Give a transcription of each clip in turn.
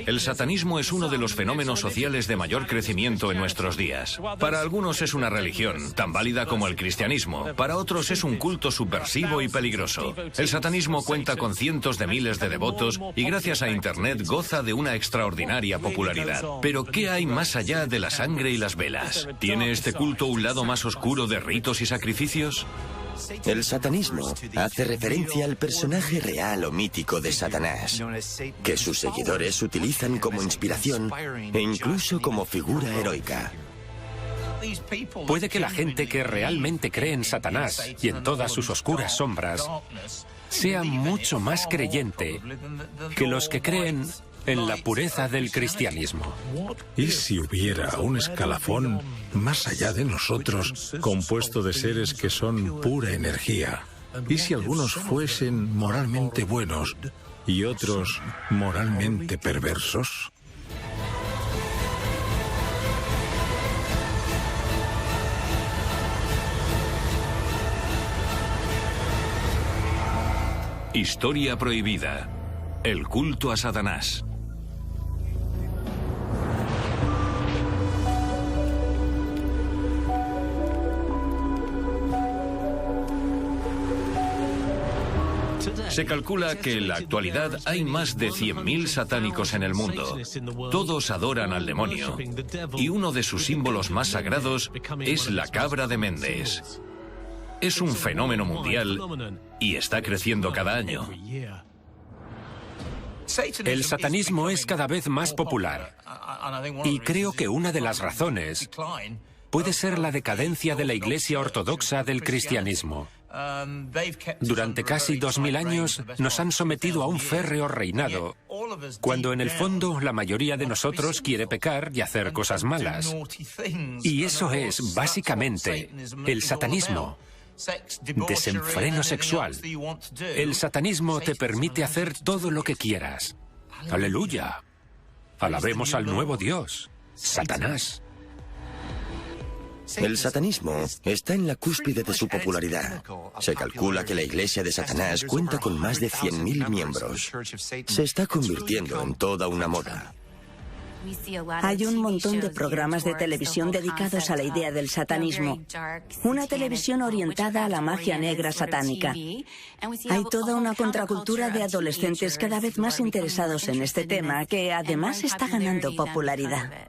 El satanismo es uno de los fenómenos sociales de mayor crecimiento en nuestros días. Para algunos es una religión, tan válida como el cristianismo. Para otros es un culto subversivo y peligroso. El satanismo cuenta con cientos de miles de devotos y gracias a Internet goza de una extraordinaria popularidad. Pero ¿qué hay más allá de la sangre y las velas? ¿Tiene este culto un lado más oscuro de ritos y sacrificios? El satanismo hace referencia al personaje real o mítico de Satanás, que sus seguidores utilizan como inspiración e incluso como figura heroica. Puede que la gente que realmente cree en Satanás y en todas sus oscuras sombras sea mucho más creyente que los que creen en la pureza del cristianismo. ¿Y si hubiera un escalafón más allá de nosotros, compuesto de seres que son pura energía? ¿Y si algunos fuesen moralmente buenos y otros moralmente perversos? Historia prohibida. El culto a Satanás. Se calcula que en la actualidad hay más de 100.000 satánicos en el mundo. Todos adoran al demonio. Y uno de sus símbolos más sagrados es la cabra de Mendes. Es un fenómeno mundial y está creciendo cada año. El satanismo es cada vez más popular. Y creo que una de las razones puede ser la decadencia de la Iglesia ortodoxa del cristianismo. Durante casi 2000 años nos han sometido a un férreo reinado, cuando en el fondo la mayoría de nosotros quiere pecar y hacer cosas malas. Y eso es, básicamente, el satanismo. Desenfreno sexual. El satanismo te permite hacer todo lo que quieras. ¡Aleluya! Alabemos al nuevo Dios, Satanás. El satanismo está en la cúspide de su popularidad. Se calcula que la iglesia de Satanás cuenta con más de 100.000 miembros. Se está convirtiendo en toda una moda. Hay un montón de programas de televisión dedicados a la idea del satanismo. Una televisión orientada a la magia negra satánica. Hay toda una contracultura de adolescentes cada vez más interesados en este tema, que además está ganando popularidad.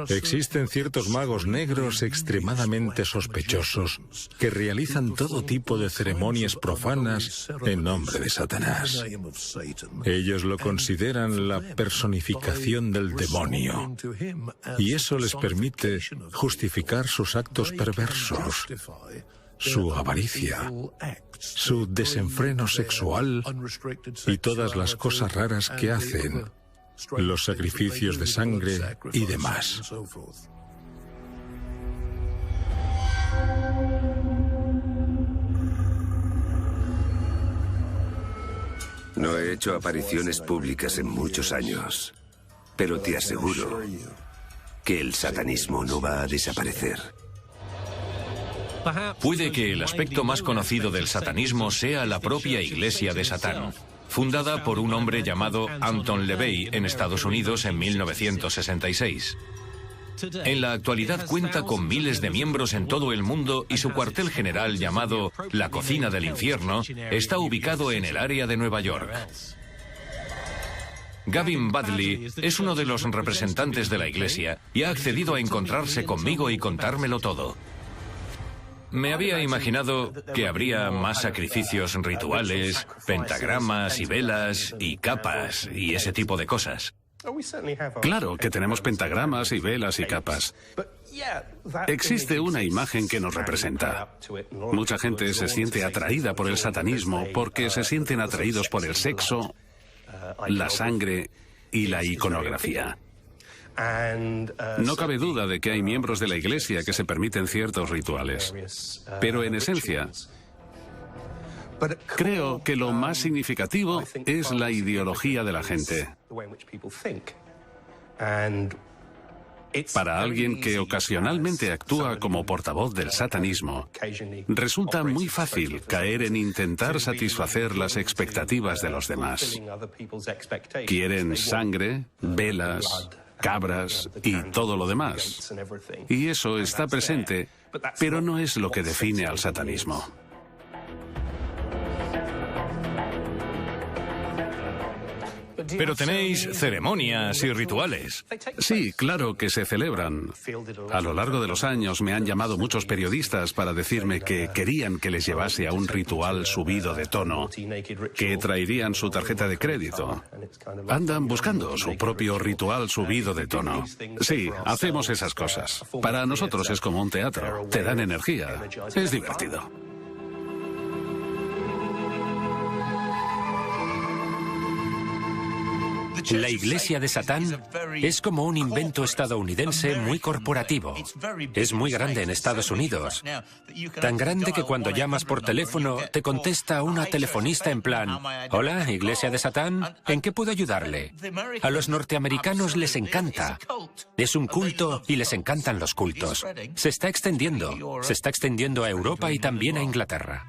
Existen ciertos magos negros extremadamente sospechosos que realizan todo tipo de ceremonias profanas en nombre de Satanás. Ellos lo consideran la personificación del demonio, y eso les permite justificar sus actos perversos, su avaricia, su desenfreno sexual y todas las cosas raras que hacen, los sacrificios de sangre y demás. No he hecho apariciones públicas en muchos años, pero te aseguro que el satanismo no va a desaparecer. Puede que el aspecto más conocido del satanismo sea la propia Iglesia de Satán, fundada por un hombre llamado Anton LaVey en Estados Unidos en 1966. En la actualidad cuenta con miles de miembros en todo el mundo y su cuartel general, llamado la Cocina del Infierno, está ubicado en el área de Nueva York. Gavin Badley es uno de los representantes de la Iglesia y ha accedido a encontrarse conmigo y contármelo todo. Me había imaginado que habría más sacrificios rituales, pentagramas y velas y capas y ese tipo de cosas. Claro que tenemos pentagramas y velas y capas. Existe una imagen que nos representa. Mucha gente se siente atraída por el satanismo porque se sienten atraídos por el sexo, la sangre y la iconografía. No cabe duda de que hay miembros de la Iglesia que se permiten ciertos rituales. Pero en esencia, creo que lo más significativo es la ideología de la gente. Para alguien que ocasionalmente actúa como portavoz del satanismo, resulta muy fácil caer en intentar satisfacer las expectativas de los demás. Quieren sangre, velas, cabras y todo lo demás. Y eso está presente, pero no es lo que define al satanismo. Pero tenéis ceremonias y rituales. Sí, claro que se celebran. A lo largo de los años me han llamado muchos periodistas para decirme que querían que les llevase a un ritual subido de tono, que traerían su tarjeta de crédito. Andan buscando su propio ritual subido de tono. Sí, hacemos esas cosas. Para nosotros es como un teatro. Te dan energía. Es divertido. La Iglesia de Satán es como un invento estadounidense muy corporativo. Es muy grande en Estados Unidos. Tan grande que cuando llamas por teléfono te contesta una telefonista en plan: «Hola, Iglesia de Satán, ¿en qué puedo ayudarle?». A los norteamericanos les encanta. Es un culto y les encantan los cultos. Se está extendiendo a Europa y también a Inglaterra.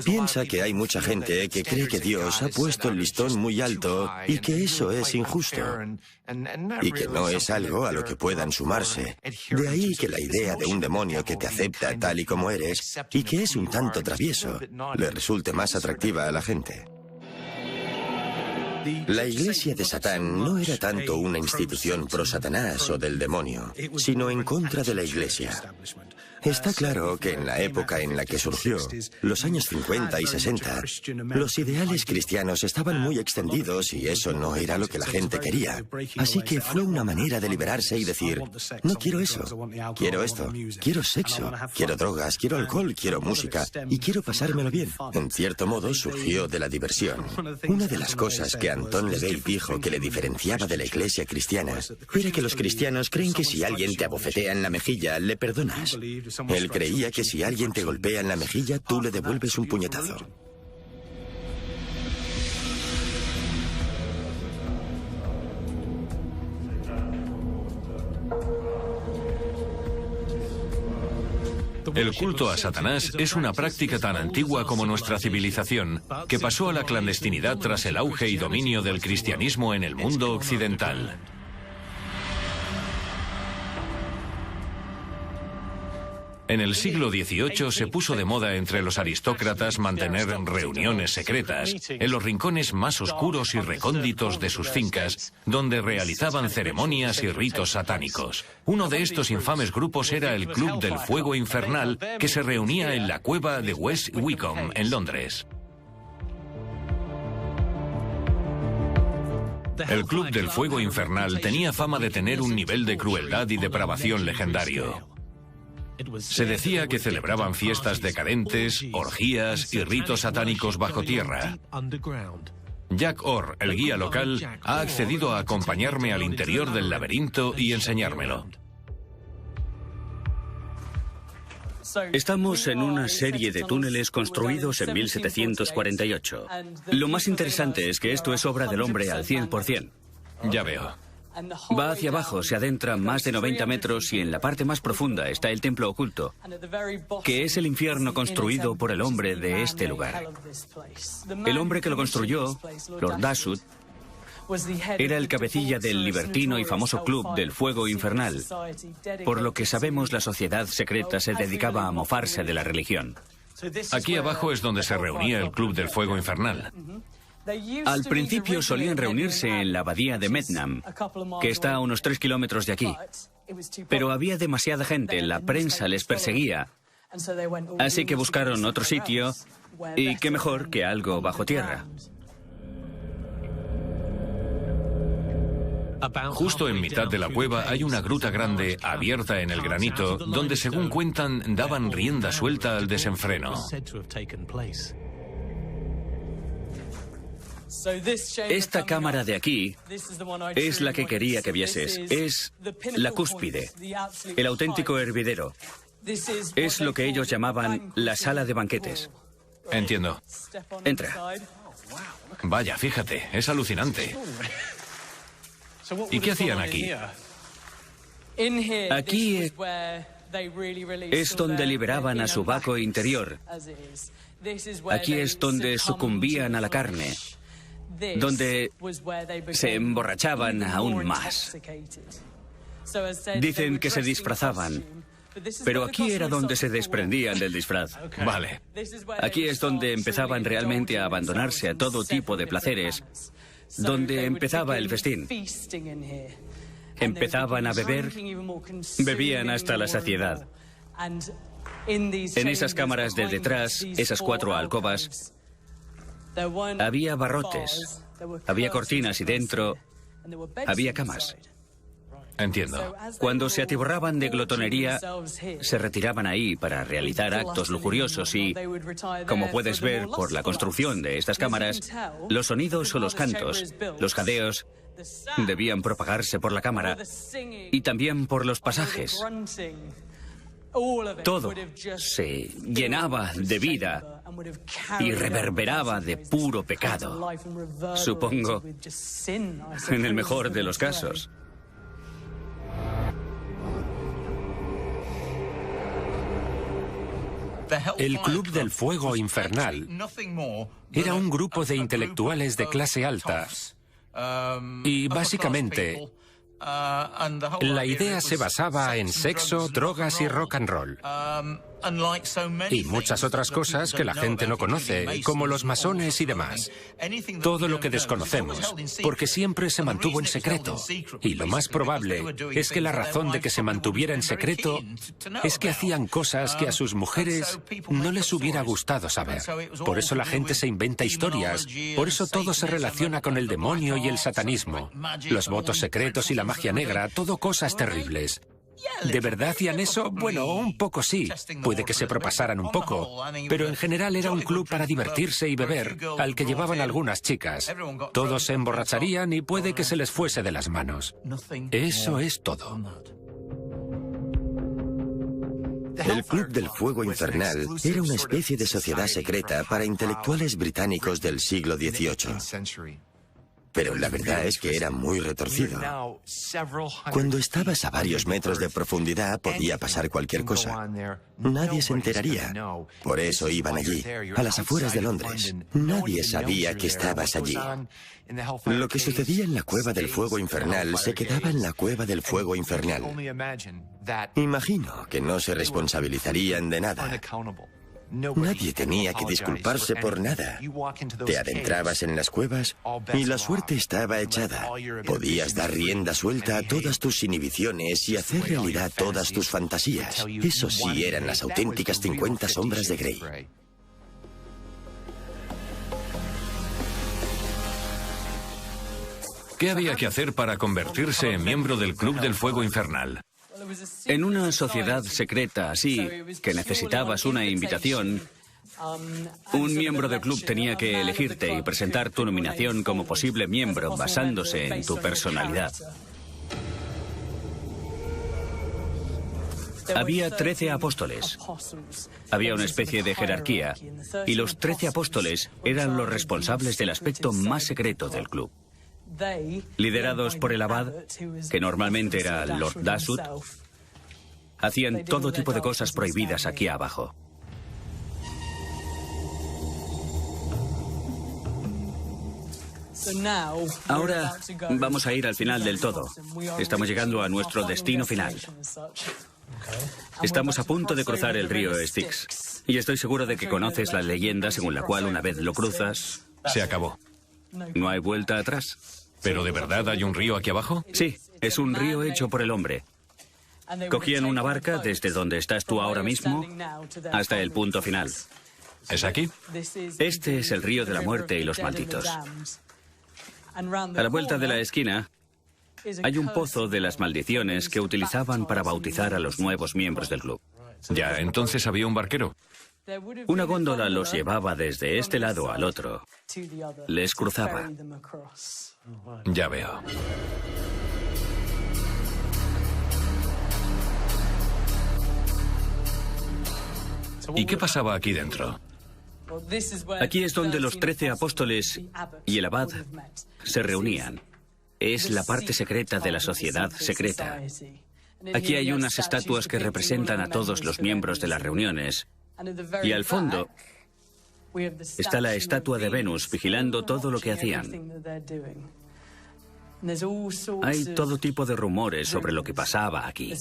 Piensa que hay mucha gente que cree que Dios ha puesto el listón muy alto y que eso es injusto, y que no es algo a lo que puedan sumarse. De ahí que la idea de un demonio que te acepta tal y como eres y que es un tanto travieso le resulte más atractiva a la gente. La Iglesia de Satán no era tanto una institución pro Satanás o del demonio, sino en contra de la Iglesia. Está claro que en la época en la que surgió, los años 50 y 60, los ideales cristianos estaban muy extendidos y eso no era lo que la gente quería. Así que fue una manera de liberarse y decir: no quiero eso, quiero esto, quiero sexo, quiero drogas, quiero alcohol, quiero música y quiero pasármelo bien. En cierto modo surgió de la diversión. Una de las cosas que Anton LaVey dijo que le diferenciaba de la Iglesia cristiana era que los cristianos creen que si alguien te abofetea en la mejilla, le perdonas. Él creía que si alguien te golpea en la mejilla, tú le devuelves un puñetazo. El culto a Satanás es una práctica tan antigua como nuestra civilización, que pasó a la clandestinidad tras el auge y dominio del cristianismo en el mundo occidental. En el siglo XVIII se puso de moda entre los aristócratas mantener reuniones secretas en los rincones más oscuros y recónditos de sus fincas, donde realizaban ceremonias y ritos satánicos. Uno de estos infames grupos era el Club del Fuego Infernal, que se reunía en la cueva de West Wickham, en Londres. El Club del Fuego Infernal tenía fama de tener un nivel de crueldad y depravación legendario. Se decía que celebraban fiestas decadentes, orgías y ritos satánicos bajo tierra. Jack Orr, el guía local, ha accedido a acompañarme al interior del laberinto y enseñármelo. Estamos en una serie de túneles construidos en 1748. Lo más interesante es que esto es obra del hombre al 100%. Ya veo. Va hacia abajo, se adentra más de 90 metros y en la parte más profunda está el templo oculto, que es el infierno construido por el hombre de este lugar. El hombre que lo construyó, Lord Dashut, era el cabecilla del libertino y famoso Club del Fuego Infernal. Por lo que sabemos, la sociedad secreta se dedicaba a mofarse de la religión. Aquí abajo es donde se reunía el Club del Fuego Infernal. Al principio solían reunirse en la abadía de Mednam, que está a unos 3 kilómetros de aquí. Pero había demasiada gente, la prensa les perseguía. Así que buscaron otro sitio, y qué mejor que algo bajo tierra. Justo en mitad de la cueva hay una gruta grande, abierta en el granito, donde, según cuentan, daban rienda suelta al desenfreno. Esta cámara de aquí es la que quería que vieses. Es la cúspide, el auténtico hervidero. Es lo que ellos llamaban la sala de banquetes. Entiendo. Entra. Vaya, fíjate, es alucinante. ¿Y qué hacían aquí? Aquí es donde liberaban a su vaco interior. Aquí es donde sucumbían a la carne, donde se emborrachaban aún más. Dicen que se disfrazaban, pero aquí era donde se desprendían del disfraz. Vale. Aquí es donde empezaban realmente a abandonarse a todo tipo de placeres, donde empezaba el festín. Empezaban a beber, bebían hasta la saciedad. En esas cámaras de detrás, esas 4 alcobas, había barrotes, había cortinas y dentro había camas. Entiendo. Cuando se atiborraban de glotonería, se retiraban ahí para realizar actos lujuriosos y, como puedes ver por la construcción de estas cámaras, los sonidos o los cantos, los jadeos, debían propagarse por la cámara y también por los pasajes. Todo se llenaba de vida y reverberaba de puro pecado, supongo, en el mejor de los casos. El Club del Fuego Infernal era un grupo de intelectuales de clase alta y básicamente la idea se basaba en sexo, drogas y rock and roll. Y muchas otras cosas que la gente no conoce, como los masones y demás. Todo lo que desconocemos, porque siempre se mantuvo en secreto. Y lo más probable es que la razón de que se mantuviera en secreto es que hacían cosas que a sus mujeres no les hubiera gustado saber. Por eso la gente se inventa historias, por eso todo se relaciona con el demonio y el satanismo. Los votos secretos y la magia negra, todo cosas terribles. ¿De verdad hacían eso? Bueno, un poco sí. Puede que se propasaran un poco. Pero en general era un club para divertirse y beber, al que llevaban algunas chicas. Todos se emborracharían y puede que se les fuese de las manos. Eso es todo. El Club del Fuego Infernal era una especie de sociedad secreta para intelectuales británicos del siglo XVIII. Pero la verdad es que era muy retorcido. Cuando estabas a varios metros de profundidad podía pasar cualquier cosa. Nadie se enteraría. Por eso iban allí, a las afueras de Londres. Nadie sabía que estabas allí. Lo que sucedía en la Cueva del Fuego Infernal se quedaba en la Cueva del Fuego Infernal. Imagino que no se responsabilizarían de nada. Nadie tenía que disculparse por nada. Te adentrabas en las cuevas y la suerte estaba echada. Podías dar rienda suelta a todas tus inhibiciones y hacer realidad todas tus fantasías. Eso sí eran las auténticas 50 sombras de Grey. ¿Qué había que hacer para convertirse en miembro del Club del Fuego Infernal? En una sociedad secreta así, que necesitabas una invitación, un miembro del club tenía que elegirte y presentar tu nominación como posible miembro basándose en tu personalidad. Había 13 apóstoles. Había una especie de jerarquía y los 13 apóstoles eran los responsables del aspecto más secreto del club. Liderados por el abad, que normalmente era Lord Dashwood, hacían todo tipo de cosas prohibidas aquí abajo. Ahora vamos a ir al final del todo. Estamos llegando a nuestro destino final. Estamos a punto de cruzar el río Styx. Y estoy seguro de que conoces la leyenda según la cual una vez lo cruzas, se acabó. No hay vuelta atrás. ¿Pero de verdad hay un río aquí abajo? Sí, es un río hecho por el hombre. Cogían una barca desde donde estás tú ahora mismo hasta el punto final. ¿Es aquí? Este es el río de la muerte y los malditos. A la vuelta de la esquina hay un pozo de las maldiciones que utilizaban para bautizar a los nuevos miembros del club. Ya, entonces había un barquero. Una góndola los llevaba desde este lado al otro. Les cruzaba. Ya veo. ¿Y qué pasaba aquí dentro? Aquí es donde los 13 apóstoles y el abad se reunían. es la parte secreta de la sociedad secreta. Aquí hay unas estatuas que representan a todos los miembros de las reuniones. Y al fondo está la estatua de Venus vigilando todo lo que hacían. Hay todo tipo de rumores sobre lo que pasaba aquí.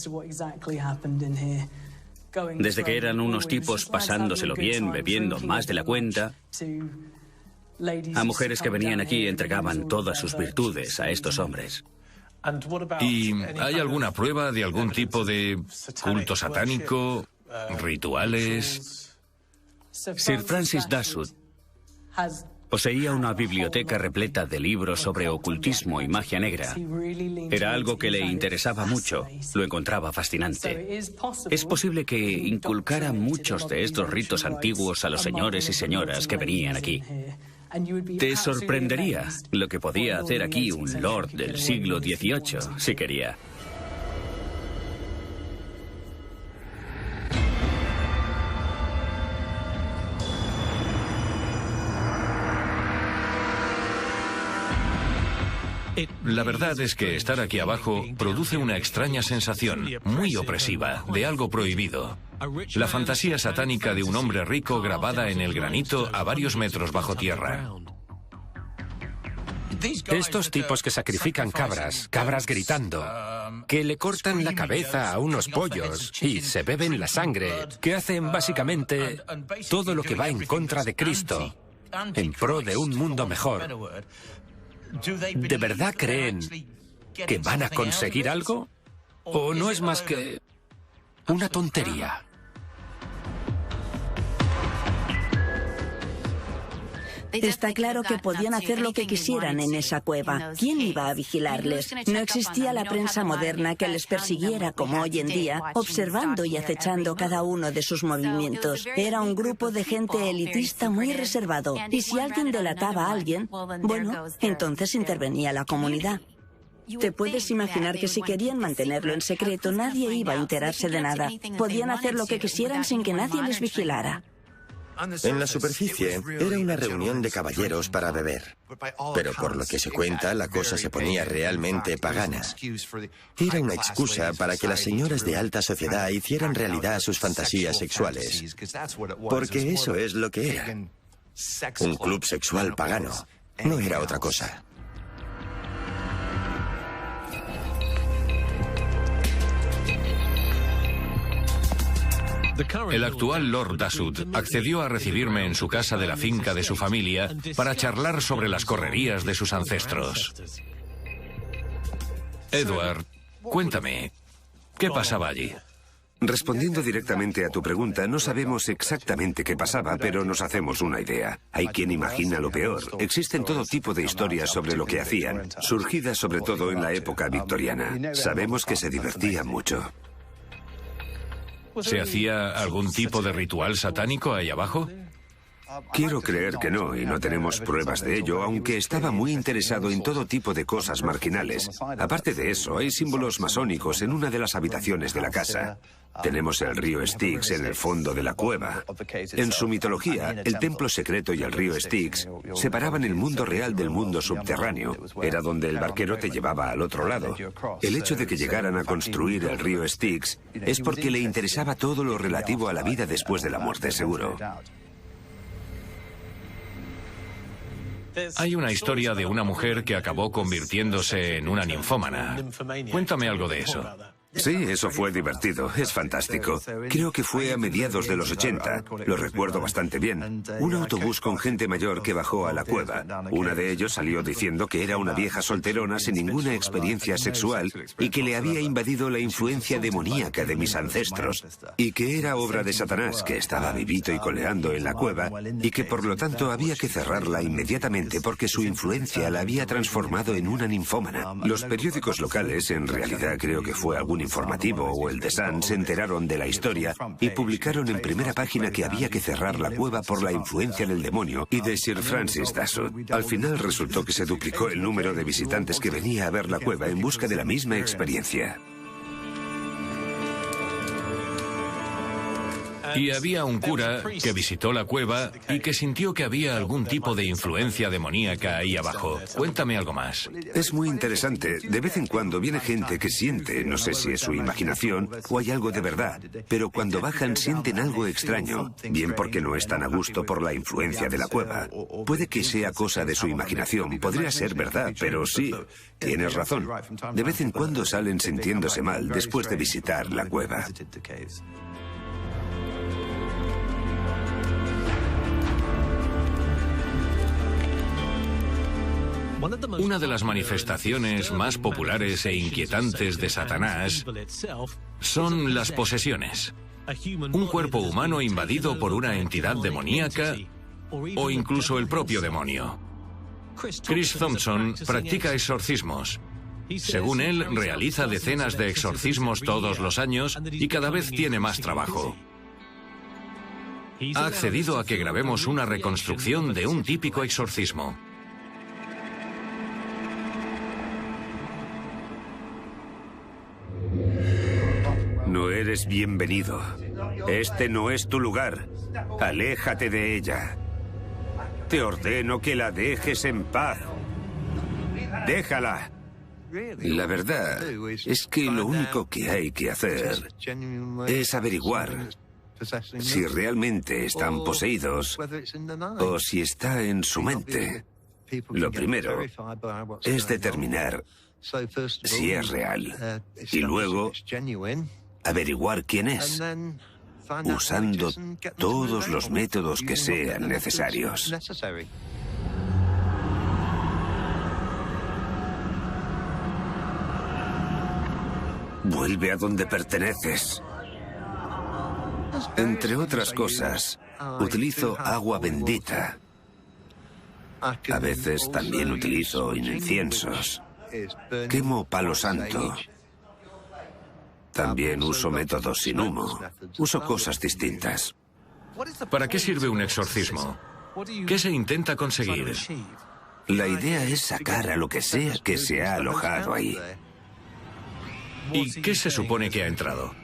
Desde que eran unos tipos pasándoselo bien, bebiendo más de la cuenta, a mujeres que venían aquí y entregaban todas sus virtudes a estos hombres. ¿Y hay alguna prueba de algún tipo de culto satánico, rituales? Sir Francis Dashwood poseía una biblioteca repleta de libros sobre ocultismo y magia negra. Era algo que le interesaba mucho, lo encontraba fascinante. Es posible que inculcara muchos de estos ritos antiguos a los señores y señoras que venían aquí. Te sorprendería lo que podía hacer aquí un lord del siglo XVIII, si quería. La verdad es que estar aquí abajo produce una extraña sensación, muy opresiva, de algo prohibido. La fantasía satánica de un hombre rico grabada en el granito a varios metros bajo tierra. Estos tipos que sacrifican cabras gritando, que le cortan la cabeza a unos pollos y se beben la sangre, que hacen básicamente todo lo que va en contra de Cristo, en pro de un mundo mejor. ¿De verdad creen que van a conseguir algo? ¿O no es más que una tontería? Está claro que podían hacer lo que quisieran en esa cueva. ¿Quién iba a vigilarles? No existía la prensa moderna que les persiguiera como hoy en día, observando y acechando cada uno de sus movimientos. Era un grupo de gente elitista muy reservado. Y si alguien delataba a alguien, bueno, entonces intervenía la comunidad. Te puedes imaginar que si querían mantenerlo en secreto, nadie iba a enterarse de nada. Podían hacer lo que quisieran sin que nadie les vigilara. En la superficie era una reunión de caballeros para beber, pero por lo que se cuenta la cosa se ponía realmente pagana. Era una excusa para que las señoras de alta sociedad hicieran realidad sus fantasías sexuales, porque eso es lo que era. Un club sexual pagano, no era otra cosa. El actual Lord Dashwood accedió a recibirme en su casa de la finca de su familia para charlar sobre las correrías de sus ancestros. Edward, cuéntame, ¿qué pasaba allí? Respondiendo directamente a tu pregunta, no sabemos exactamente qué pasaba, pero nos hacemos una idea. Hay quien imagina lo peor. Existen todo tipo de historias sobre lo que hacían, surgidas sobre todo en la época victoriana. Sabemos que se divertían mucho. ¿Se hacía algún tipo de ritual satánico ahí abajo? Quiero creer que no, y no tenemos pruebas de ello, aunque estaba muy interesado en todo tipo de cosas marginales. Aparte de eso, hay símbolos masónicos en una de las habitaciones de la casa. Tenemos el río Styx en el fondo de la cueva. En su mitología, el templo secreto y el río Styx separaban el mundo real del mundo subterráneo. Era donde el barquero te llevaba al otro lado. El hecho de que llegaran a construir el río Styx es porque le interesaba todo lo relativo a la vida después de la muerte, seguro. Hay una historia de una mujer que acabó convirtiéndose en una ninfómana. Cuéntame algo de eso. Sí, eso fue divertido, es fantástico. Creo que fue a mediados de los 80, lo recuerdo bastante bien. Un autobús con gente mayor que bajó a la cueva. Una de ellos salió diciendo que era una vieja solterona sin ninguna experiencia sexual y que le había invadido la influencia demoníaca de mis ancestros y que era obra de Satanás, que estaba vivito y coleando en la cueva y que por lo tanto había que cerrarla inmediatamente porque su influencia la había transformado en una ninfómana. Los periódicos locales, en realidad creo que fue algún informativo o el The Sun, se enteraron de la historia y publicaron en primera página que había que cerrar la cueva por la influencia del demonio y de Sir Francis Dashwood. Al final resultó que se duplicó el número de visitantes que venía a ver la cueva en busca de la misma experiencia. Y había un cura que visitó la cueva y que sintió que había algún tipo de influencia demoníaca ahí abajo. Cuéntame algo más. Es muy interesante. De vez en cuando viene gente que siente, no sé si es su imaginación o hay algo de verdad, pero cuando bajan sienten algo extraño, bien porque no están a gusto por la influencia de la cueva. Puede que sea cosa de su imaginación, podría ser verdad, pero sí, tienes razón. De vez en cuando salen sintiéndose mal después de visitar la cueva. Una de las manifestaciones más populares e inquietantes de Satanás son las posesiones. Un cuerpo humano invadido por una entidad demoníaca o incluso el propio demonio. Chris Thompson practica exorcismos. Según él, realiza decenas de exorcismos todos los años y cada vez tiene más trabajo. Ha accedido a que grabemos una reconstrucción de un típico exorcismo. No eres bienvenido. Este no es tu lugar. Aléjate de ella. Te ordeno que la dejes en paz. Déjala. La verdad es que lo único que hay que hacer es averiguar si realmente están poseídos o si está en su mente. Lo primero es determinar si es real y luego averiguar quién es, usando todos los métodos que sean necesarios. Vuelve a donde perteneces. Entre otras cosas, utilizo agua bendita. A veces también utilizo inciensos. Quemo palo santo. También uso métodos sin humo. Uso cosas distintas. ¿Para qué sirve un exorcismo? ¿Qué se intenta conseguir? La idea es sacar a lo que sea que se ha alojado ahí. ¿Y qué se supone que ha entrado?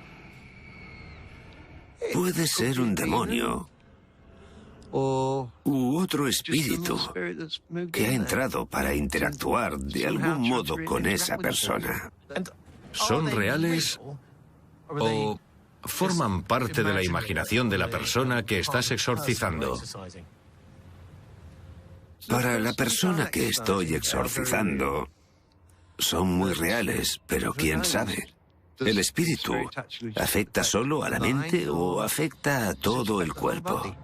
Puede ser un demonio u otro espíritu que ha entrado para interactuar de algún modo con esa persona. ¿Son reales o forman parte de la imaginación de la persona que estás exorcizando? Para la persona que estoy exorcizando, son muy reales, pero quién sabe. ¿El espíritu afecta solo a la mente o afecta a todo el cuerpo?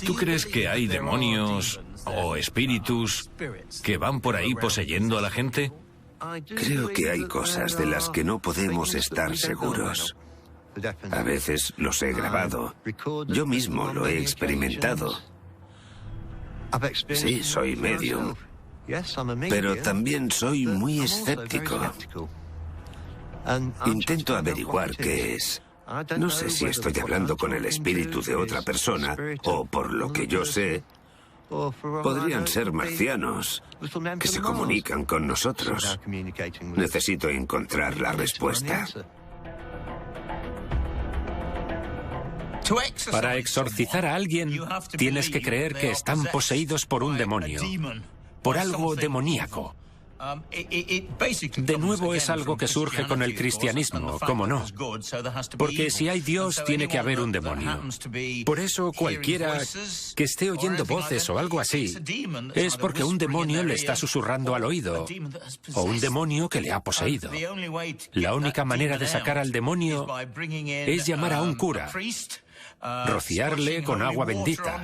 ¿Tú crees que hay demonios o espíritus que van por ahí poseyendo a la gente? Creo que hay cosas de las que no podemos estar seguros. A veces los he grabado. Yo mismo lo he experimentado. Sí, soy medium. Pero también soy muy escéptico. Intento averiguar qué es. No sé si estoy hablando con el espíritu de otra persona o, por lo que yo sé, podrían ser marcianos que se comunican con nosotros. Necesito encontrar la respuesta. Para exorcizar a alguien, tienes que creer que están poseídos por un demonio, por algo demoníaco. De nuevo es algo que surge con el cristianismo, ¿cómo no? Porque si hay Dios, tiene que haber un demonio. Por eso cualquiera que esté oyendo voces o algo así, es porque un demonio le está susurrando al oído, o un demonio que le ha poseído. La única manera de sacar al demonio es llamar a un cura, rociarle con agua bendita,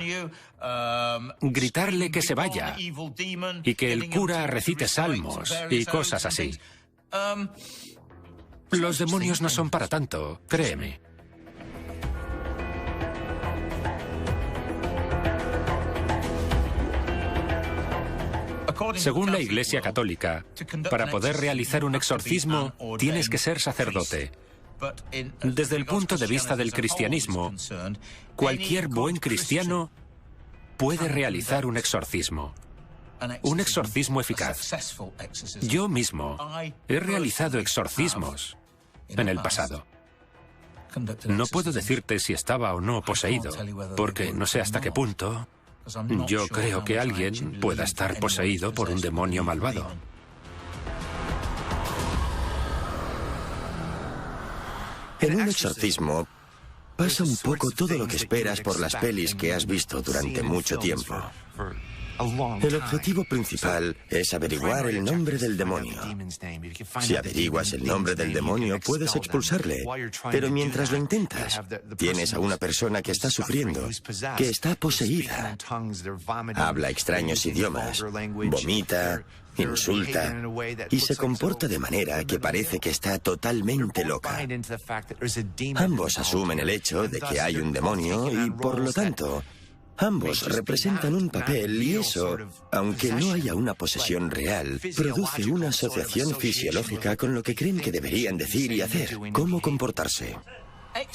gritarle que se vaya y que el cura recite salmos y cosas así. Los demonios no son para tanto, créeme. Según la Iglesia Católica, para poder realizar un exorcismo tienes que ser sacerdote. Desde el punto de vista del cristianismo, cualquier buen cristiano puede realizar un exorcismo eficaz. Yo mismo he realizado exorcismos en el pasado. No puedo decirte si estaba o no poseído, porque no sé hasta qué punto. Yo creo que alguien pueda estar poseído por un demonio malvado. En un exorcismo pasa un poco todo lo que esperas por las pelis que has visto durante mucho tiempo. El objetivo principal es averiguar el nombre del demonio. Si averiguas el nombre del demonio, puedes expulsarle, pero mientras lo intentas, tienes a una persona que está sufriendo, que está poseída. Habla extraños idiomas, vomita, insulta y se comporta de manera que parece que está totalmente loca. Ambos asumen el hecho de que hay un demonio y, por lo tanto, ambos representan un papel y eso, aunque no haya una posesión real, produce una asociación fisiológica con lo que creen que deberían decir y hacer, cómo comportarse.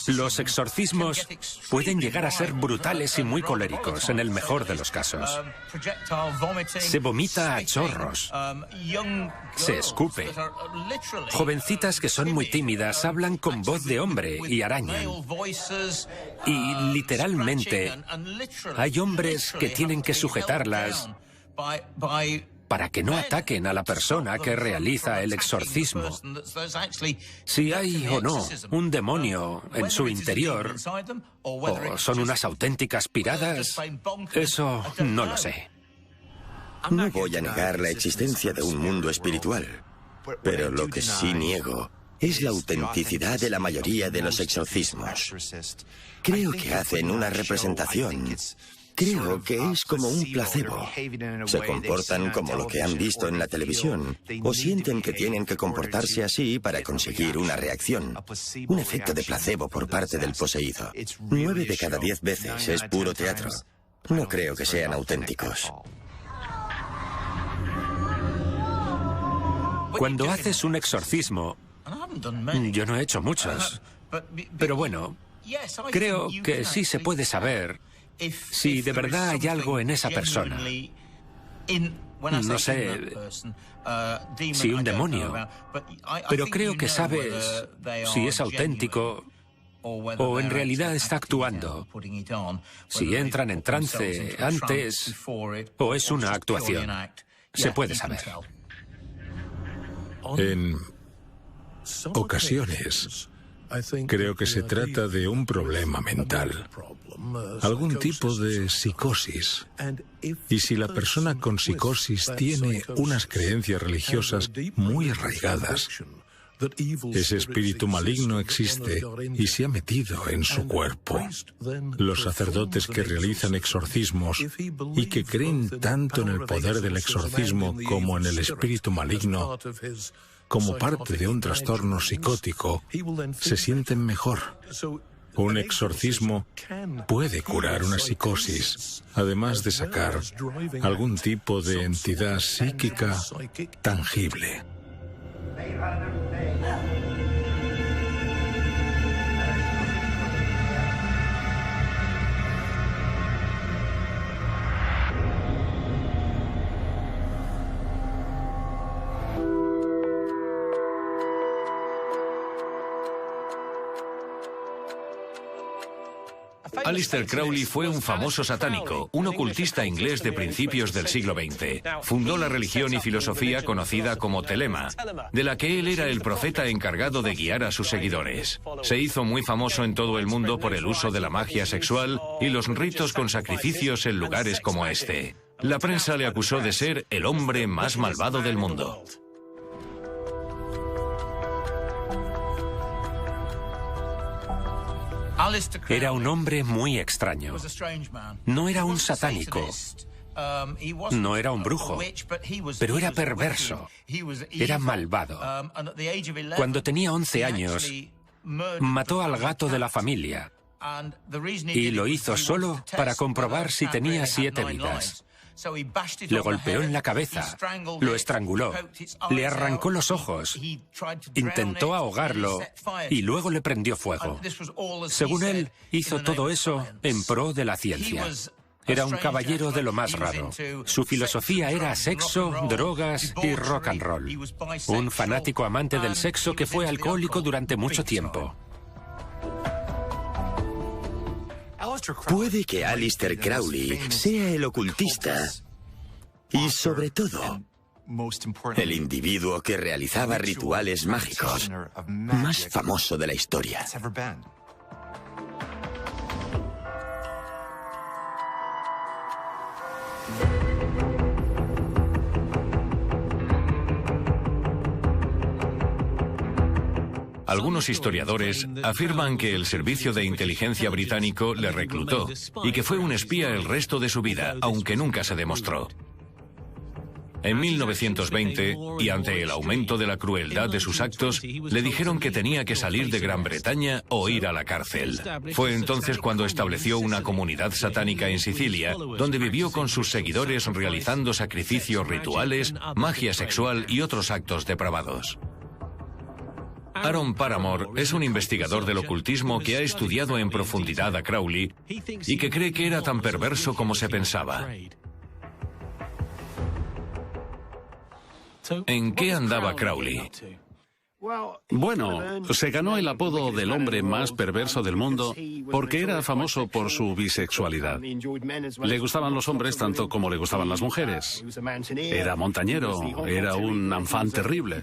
Los exorcismos pueden llegar a ser brutales y muy coléricos, en el mejor de los casos. Se vomita a chorros. Se escupe. Jovencitas que son muy tímidas hablan con voz de hombre y arañan. Y literalmente hay hombres que tienen que sujetarlas para que no ataquen a la persona que realiza el exorcismo. Si hay o no un demonio en su interior, o son unas auténticas piradas, eso no lo sé. No voy a negar la existencia de un mundo espiritual, pero lo que sí niego es la autenticidad de la mayoría de los exorcismos. Creo que hacen una representación. Creo que es como un placebo. Se comportan como lo que han visto en la televisión o sienten que tienen que comportarse así para conseguir una reacción. Un efecto de placebo por parte del poseído. 9 de cada 10 veces es puro teatro. No creo que sean auténticos. Cuando haces un exorcismo, yo no he hecho muchos, pero bueno, creo que sí se puede saber si de verdad hay algo en esa persona. No sé si un demonio, pero creo que sabes si es auténtico o en realidad está actuando, si entran en trance antes o es una actuación. Se puede saber. En ocasiones, creo que se trata de un problema mental, algún tipo de psicosis. Y si la persona con psicosis tiene unas creencias religiosas muy arraigadas, ese espíritu maligno existe y se ha metido en su cuerpo. Los sacerdotes que realizan exorcismos y que creen tanto en el poder del exorcismo como en el espíritu maligno, como parte de un trastorno psicótico, se sienten mejor. Un exorcismo puede curar una psicosis, además de sacar algún tipo de entidad psíquica tangible. Aleister Crowley fue un famoso satánico, un ocultista inglés de principios del siglo XX. Fundó la religión y filosofía conocida como Telema, de la que él era el profeta encargado de guiar a sus seguidores. Se hizo muy famoso en todo el mundo por el uso de la magia sexual y los ritos con sacrificios en lugares como este. La prensa le acusó de ser el hombre más malvado del mundo. Era un hombre muy extraño. No era un satánico, no era un brujo, pero era perverso, era malvado. Cuando tenía 11 años, mató al gato de la familia y lo hizo solo para comprobar si tenía 7 vidas. Le golpeó en la cabeza, lo estranguló, le arrancó los ojos, intentó ahogarlo y luego le prendió fuego. Según él, hizo todo eso en pro de la ciencia. Era un caballero de lo más raro. Su filosofía era sexo, drogas y rock and roll. Un fanático amante del sexo que fue alcohólico durante mucho tiempo. Puede que Aleister Crowley sea el ocultista y, sobre todo, el individuo que realizaba rituales mágicos más famoso de la historia. Algunos historiadores afirman que el servicio de inteligencia británico le reclutó y que fue un espía el resto de su vida, aunque nunca se demostró. En 1920, y ante el aumento de la crueldad de sus actos, le dijeron que tenía que salir de Gran Bretaña o ir a la cárcel. Fue entonces cuando estableció una comunidad satánica en Sicilia, donde vivió con sus seguidores realizando sacrificios rituales, magia sexual y otros actos depravados. Aaron Paramore es un investigador del ocultismo que ha estudiado en profundidad a Crowley y que cree que era tan perverso como se pensaba. ¿En qué andaba Crowley? Bueno, se ganó el apodo del hombre más perverso del mundo porque era famoso por su bisexualidad. Le gustaban los hombres tanto como le gustaban las mujeres. Era montañero, era un enfant terrible.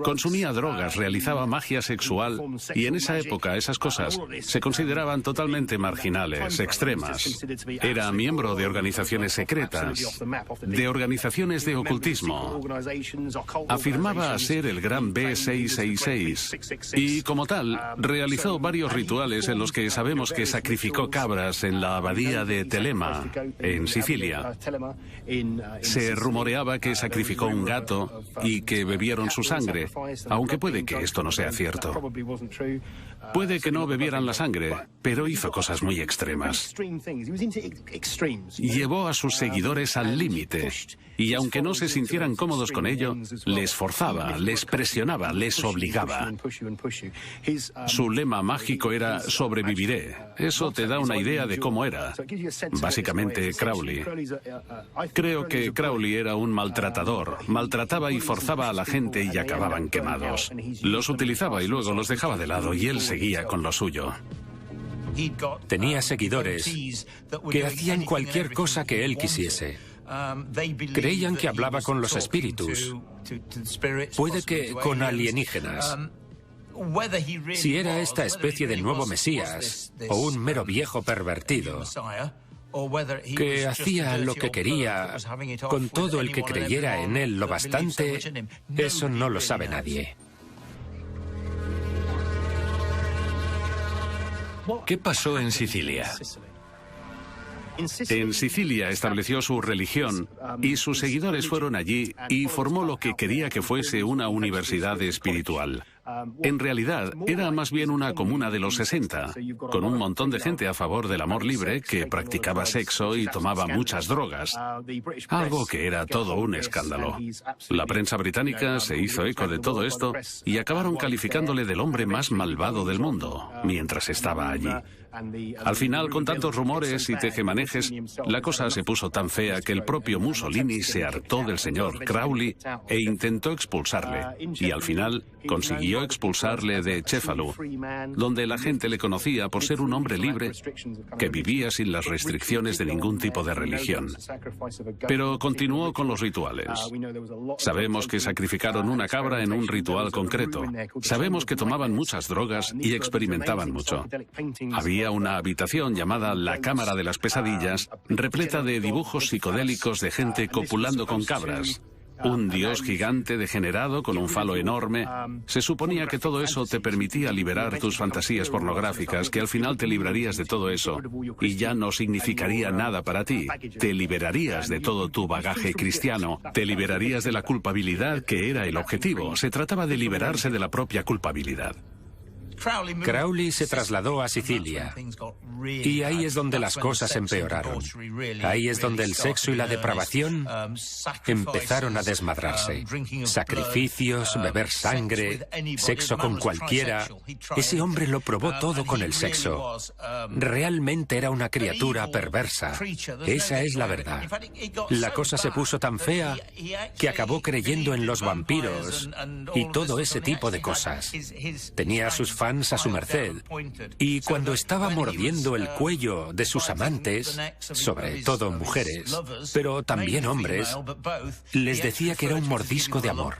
Consumía drogas, realizaba magia sexual y en esa época esas cosas se consideraban totalmente marginales, extremas. Era miembro de organizaciones secretas, de organizaciones de ocultismo. Afirmaba ser el gran B666 y, como tal, realizó varios rituales en los que sabemos que sacrificó cabras en la abadía de Telema, en Sicilia. Se rumoreaba que sacrificó un gato y que bebieron su sangre, aunque puede que esto no sea cierto. Puede que no bebieran la sangre, pero hizo cosas muy extremas. Llevó a sus seguidores al límite, y aunque no se sintieran cómodos con ello, les forzaba, les presionaba, les obligaba. Su lema mágico era sobreviviré. Eso te da una idea de cómo era. Básicamente, Crowley. Creo que Crowley era un maltratador. Maltrataba y forzaba a la gente y acababan quemados. Los utilizaba y luego los dejaba de lado y él seguía con lo suyo. Tenía seguidores que hacían cualquier cosa que él quisiese. Creían que hablaba con los espíritus, puede que con alienígenas. Si era esta especie de nuevo Mesías o un mero viejo pervertido que hacía lo que quería con todo el que creyera en él lo bastante, eso no lo sabe nadie. ¿Qué pasó en Sicilia? En Sicilia estableció su religión y sus seguidores fueron allí y formó lo que quería que fuese una universidad espiritual. En realidad, era más bien una comuna de los 60, con un montón de gente a favor del amor libre que practicaba sexo y tomaba muchas drogas, algo que era todo un escándalo. La prensa británica se hizo eco de todo esto y acabaron calificándole del hombre más malvado del mundo mientras estaba allí. Al final, con tantos rumores y tejemanejes, la cosa se puso tan fea que el propio Mussolini se hartó del señor Crowley e intentó expulsarle, y al final consiguió expulsarle de Cefalù, donde la gente le conocía por ser un hombre libre que vivía sin las restricciones de ningún tipo de religión. Pero continuó con los rituales. Sabemos que sacrificaron una cabra en un ritual concreto. Sabemos que tomaban muchas drogas y experimentaban mucho. Había una habitación llamada la Cámara de las Pesadillas, repleta de dibujos psicodélicos de gente copulando con cabras. Un dios gigante degenerado con un falo enorme. Se suponía que todo eso te permitía liberar tus fantasías pornográficas, que al final te librarías de todo eso y ya no significaría nada para ti. Te liberarías de todo tu bagaje cristiano, te liberarías de la culpabilidad que era el objetivo. Se trataba de liberarse de la propia culpabilidad. Crowley se trasladó a Sicilia y ahí es donde las cosas empeoraron. Ahí es donde el sexo y la depravación empezaron a desmadrarse. Sacrificios, beber sangre, sexo con cualquiera. Ese hombre lo probó todo con el sexo. Realmente era una criatura perversa. Esa es la verdad. La cosa se puso tan fea que acabó creyendo en los vampiros y todo ese tipo de cosas. Tenía a sus fans a su merced y cuando estaba mordiendo el cuello de sus amantes, sobre todo mujeres, pero también hombres, les decía que era un mordisco de amor.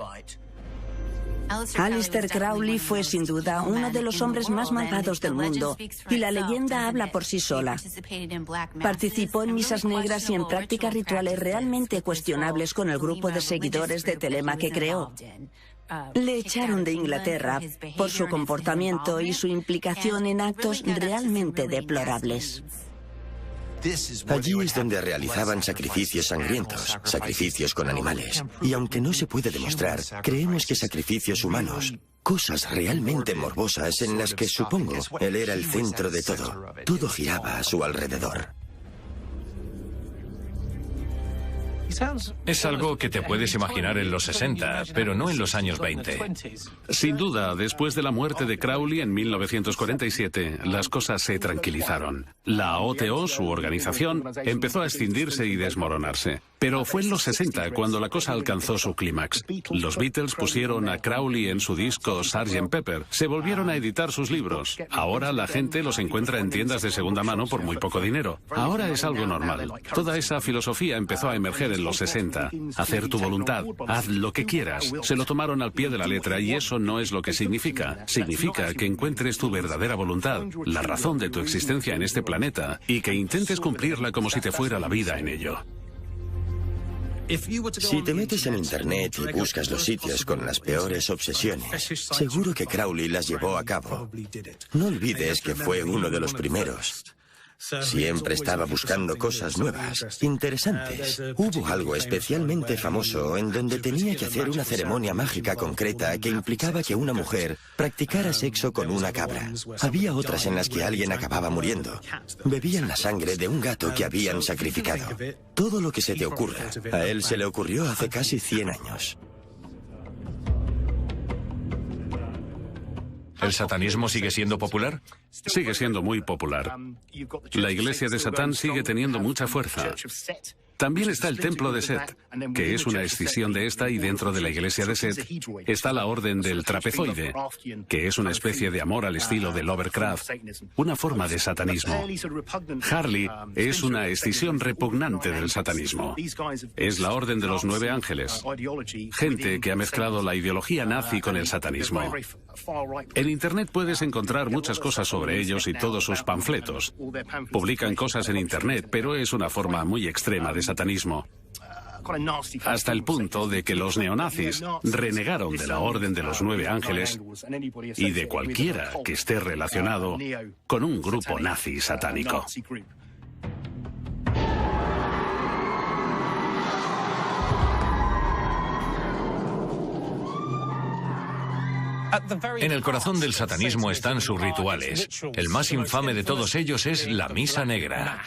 Aleister Crowley fue sin duda uno de los hombres más malvados del mundo y la leyenda habla por sí sola. Participó en misas negras y en prácticas rituales realmente cuestionables con el grupo de seguidores de Telema que creó. Le echaron de Inglaterra por su comportamiento y su implicación en actos realmente deplorables. Allí es donde realizaban sacrificios sangrientos, sacrificios con animales. Y aunque no se puede demostrar, creemos que sacrificios humanos, cosas realmente morbosas en las que, supongo, él era el centro de todo. Todo giraba a su alrededor. Es algo que te puedes imaginar en los 60, pero no en los años 20. Sin duda, después de la muerte de Crowley en 1947, las cosas se tranquilizaron. La OTO, su organización, empezó a escindirse y desmoronarse. Pero fue en los 60 cuando la cosa alcanzó su clímax. Los Beatles pusieron a Crowley en su disco Sgt. Pepper. Se volvieron a editar sus libros. Ahora la gente los encuentra en tiendas de segunda mano por muy poco dinero. Ahora es algo normal. Toda esa filosofía empezó a emerger en los 60. Hacer tu voluntad, haz lo que quieras. Se lo tomaron al pie de la letra y eso no es lo que significa. Significa que encuentres tu verdadera voluntad, la razón de tu existencia en este planeta, y que intentes cumplirla como si te fuera la vida en ello. Si te metes en Internet y buscas los sitios con las peores obsesiones, seguro que Crowley las llevó a cabo. No olvides que fue uno de los primeros. Siempre estaba buscando cosas nuevas, interesantes. Hubo algo especialmente famoso en donde tenía que hacer una ceremonia mágica concreta que implicaba que una mujer practicara sexo con una cabra. Había otras en las que alguien acababa muriendo. Bebían la sangre de un gato que habían sacrificado. Todo lo que se te ocurra. A él se le ocurrió hace casi 100 años. ¿El satanismo sigue siendo popular? Sigue siendo muy popular. La iglesia de Satán sigue teniendo mucha fuerza. También está el templo de Set, que es una escisión de esta, y dentro de la iglesia de Set está la orden del trapezoide, que es una especie de amor al estilo de Lovecraft, una forma de satanismo. Harley es una escisión repugnante del satanismo. Es la orden de los 9 ángeles, gente que ha mezclado la ideología nazi con el satanismo. En Internet puedes encontrar muchas cosas sobre ellos y todos sus panfletos. Publican cosas en Internet, pero es una forma muy extrema de satanismo. Hasta el punto de que los neonazis renegaron de la orden de los 9 ángeles y de cualquiera que esté relacionado con un grupo nazi satánico. En el corazón del satanismo están sus rituales. El más infame de todos ellos es la misa negra.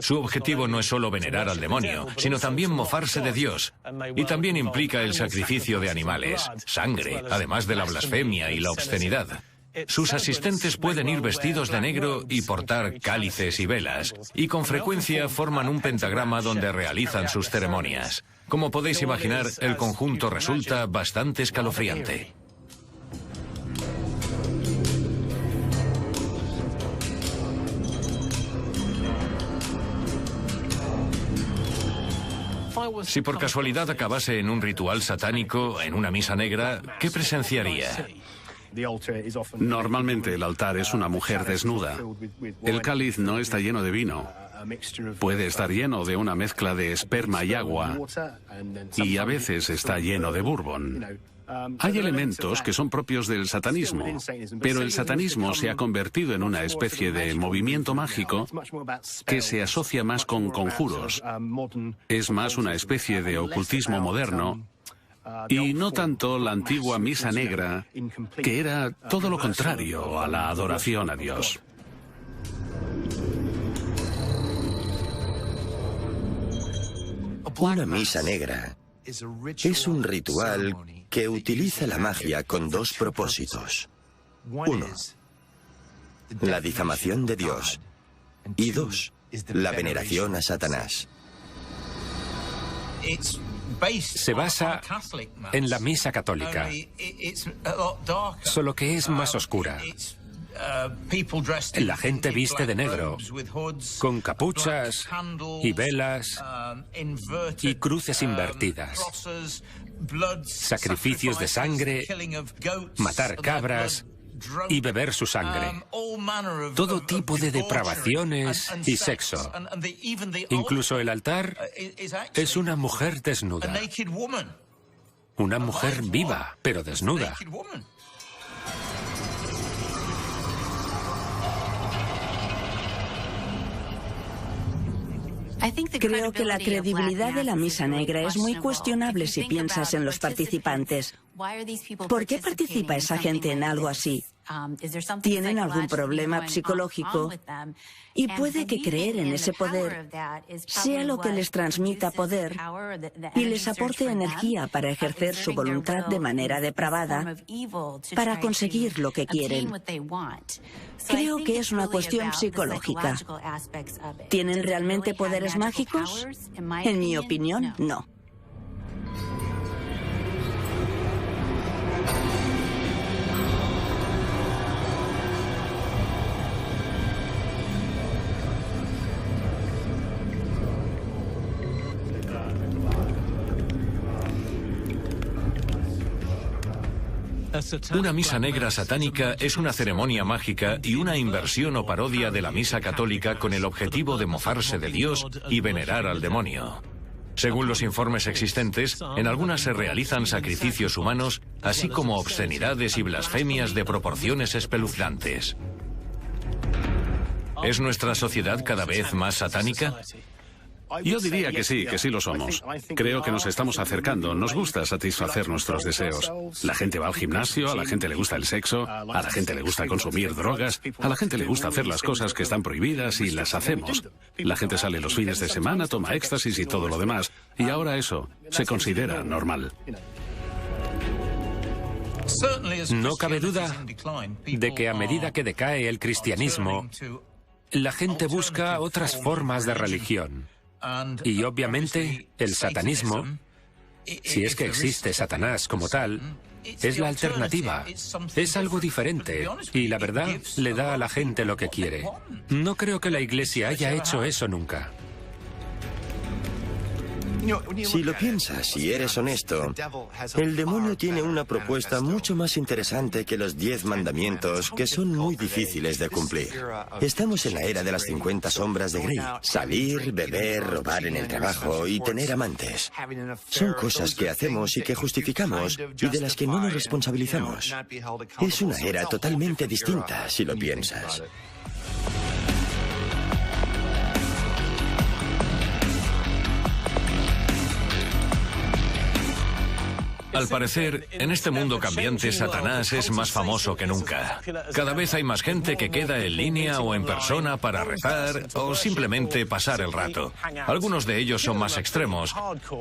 Su objetivo no es solo venerar al demonio, sino también mofarse de Dios. Y también implica el sacrificio de animales, sangre, además de la blasfemia y la obscenidad. Sus asistentes pueden ir vestidos de negro y portar cálices y velas, y con frecuencia forman un pentagrama donde realizan sus ceremonias. Como podéis imaginar, el conjunto resulta bastante escalofriante. Si por casualidad acabase en un ritual satánico, en una misa negra, ¿qué presenciaría? Normalmente el altar es una mujer desnuda. El cáliz no está lleno de vino. Puede estar lleno de una mezcla de esperma y agua, y a veces está lleno de bourbon. Hay elementos que son propios del satanismo, pero el satanismo se ha convertido en una especie de movimiento mágico que se asocia más con conjuros. Es más una especie de ocultismo moderno y no tanto la antigua misa negra, que era todo lo contrario a la adoración a Dios. Una misa negra es un ritual que utiliza la magia con dos propósitos. Uno, la difamación de Dios. Y dos, la veneración a Satanás. Se basa en la misa católica, solo que es más oscura. La gente viste de negro, con capuchas y velas y cruces invertidas, sacrificios de sangre, matar cabras y beber su sangre. Todo tipo de depravaciones y sexo. Incluso el altar es una mujer desnuda. Una mujer viva, pero desnuda. Creo que la credibilidad de la misa negra es muy cuestionable si piensas en los participantes. ¿Por qué participa esa gente en algo así? ¿Tienen algún problema psicológico? Y puede que creer en ese poder sea lo que les transmita poder y les aporte energía para ejercer su voluntad de manera depravada para conseguir lo que quieren. Creo que es una cuestión psicológica. ¿Tienen realmente poderes mágicos? En mi opinión, no. Una misa negra satánica es una ceremonia mágica y una inversión o parodia de la misa católica con el objetivo de mofarse de Dios y venerar al demonio. Según los informes existentes, en algunas se realizan sacrificios humanos, así como obscenidades y blasfemias de proporciones espeluznantes. ¿Es nuestra sociedad cada vez más satánica? Yo diría que sí lo somos. Creo que nos estamos acercando, nos gusta satisfacer nuestros deseos. La gente va al gimnasio, a la gente le gusta el sexo, a la gente le gusta consumir drogas, a la gente le gusta hacer las cosas que están prohibidas y las hacemos. La gente sale los fines de semana, toma éxtasis y todo lo demás, y ahora eso se considera normal. No cabe duda de que a medida que decae el cristianismo, la gente busca otras formas de religión. Y obviamente el satanismo, si es que existe Satanás como tal, es la alternativa. Es algo diferente y la verdad le da a la gente lo que quiere. No creo que la Iglesia haya hecho eso nunca. Si lo piensas y eres honesto, el demonio tiene una propuesta mucho más interesante que los 10 mandamientos, que son muy difíciles de cumplir. Estamos en la era de las 50 sombras de Grey. Salir, beber, robar en el trabajo y tener amantes. Son cosas que hacemos y que justificamos y de las que no nos responsabilizamos. Es una era totalmente distinta, si lo piensas. Al parecer, en este mundo cambiante, Satanás es más famoso que nunca. Cada vez hay más gente que queda en línea o en persona para rezar o simplemente pasar el rato. Algunos de ellos son más extremos,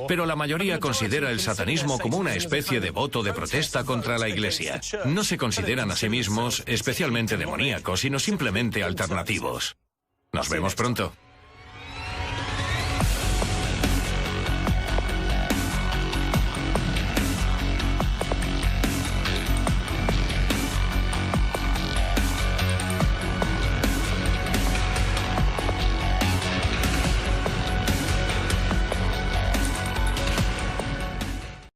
pero la mayoría considera el satanismo como una especie de voto de protesta contra la Iglesia. No se consideran a sí mismos especialmente demoníacos, sino simplemente alternativos. Nos vemos pronto.